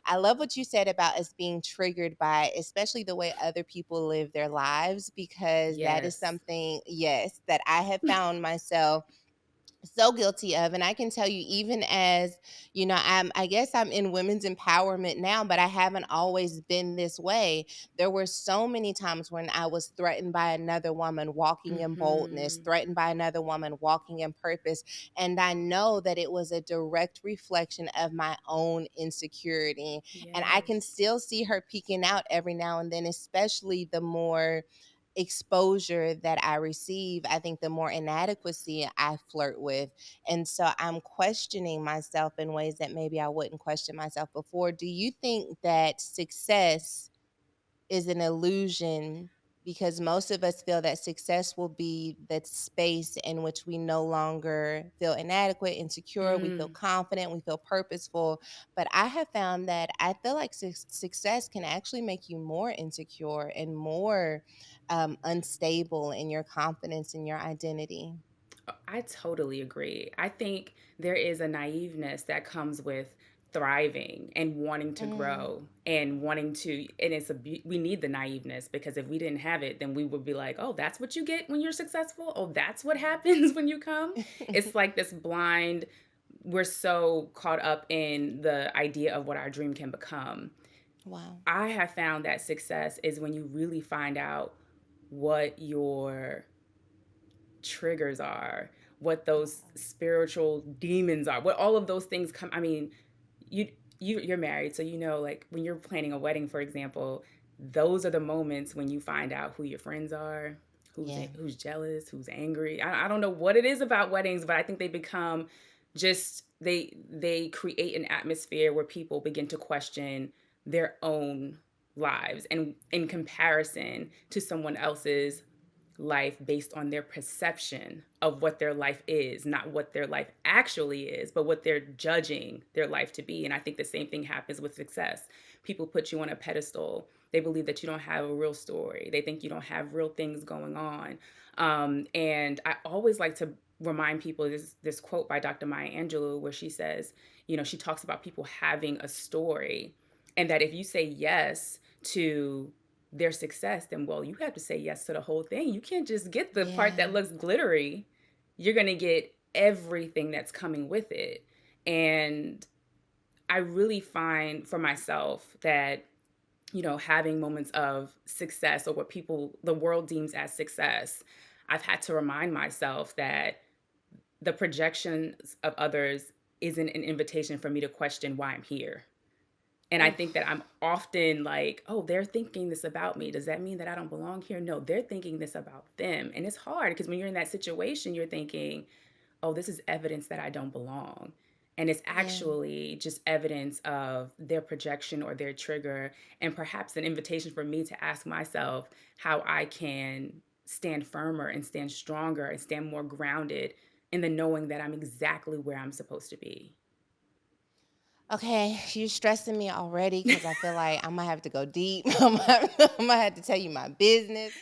I love what you said about us being triggered by, especially the way other people live their lives, because that is Yes. something, yes, that I have found myself so guilty of. And I can tell you, even as I guess I'm in women's empowerment now, but I haven't always been this way. There were so many times when I was threatened by another woman walking in boldness, Mhm. threatened by another woman walking in purpose. And I know that it was a direct reflection of my own insecurity. And I can Yes. still see her peeking out every now and then, especially the more exposure that I receive, I think the more inadequacy I flirt with. And so I'm questioning myself in ways that maybe I wouldn't question myself before. Do you think that success is an illusion, because most of us feel that success will be that space in which we no longer feel inadequate, insecure, we feel Mm. confident, we feel purposeful. But I have found that I feel like success can actually make you more insecure and more unstable in your confidence and your identity. I totally agree. I think there is a naiveness that comes with thriving and wanting to Mm. grow and wanting to, and we need the naiveness, because if we didn't have it, then we would be like, oh, that's what you get when you're successful. Oh, that's what happens when you come. It's like this blind, we're so caught up in the idea of what our dream can become. Wow. I have found that success is when you really find out what your triggers are, what those spiritual demons are, what all of those things come. I mean, you you're married, so you know, like when you're planning a wedding, for example, those are the moments when you find out who your friends are, Yeah. who's jealous, who's angry. I don't know what it is about weddings, but I think they become just they create an atmosphere where people begin to question their own lives and in comparison to someone else's life based on their perception of what their life is, not what their life actually is, but what they're judging their life to be. And I think the same thing happens with success. People put you on a pedestal. They believe that you don't have a real story. They think you don't have real things going on. And I always like to remind people this quote by Dr. Maya Angelou, where she says, she talks about people having a story, and that if you say yes to their success, then well, you have to say yes to the whole thing. You can't just get the part that Yeah. looks glittery. You're going to get everything that's coming with it. And I really find for myself that, having moments of success or what the world deems as success, I've had to remind myself that the projections of others isn't an invitation for me to question why I'm here. And I think that Oof. I'm often like, oh, they're thinking this about me. Does that mean that I don't belong here? No, they're thinking this about them. And it's hard because when you're in that situation, you're thinking, oh, this is evidence that I don't belong. And it's Yeah. actually just evidence of their projection or their trigger, and perhaps an invitation for me to ask myself how I can stand firmer and stand stronger and stand more grounded in the knowing that I'm exactly where I'm supposed to be. Okay, you're stressing me already because I feel like I might have to go deep. I might have to tell you my business.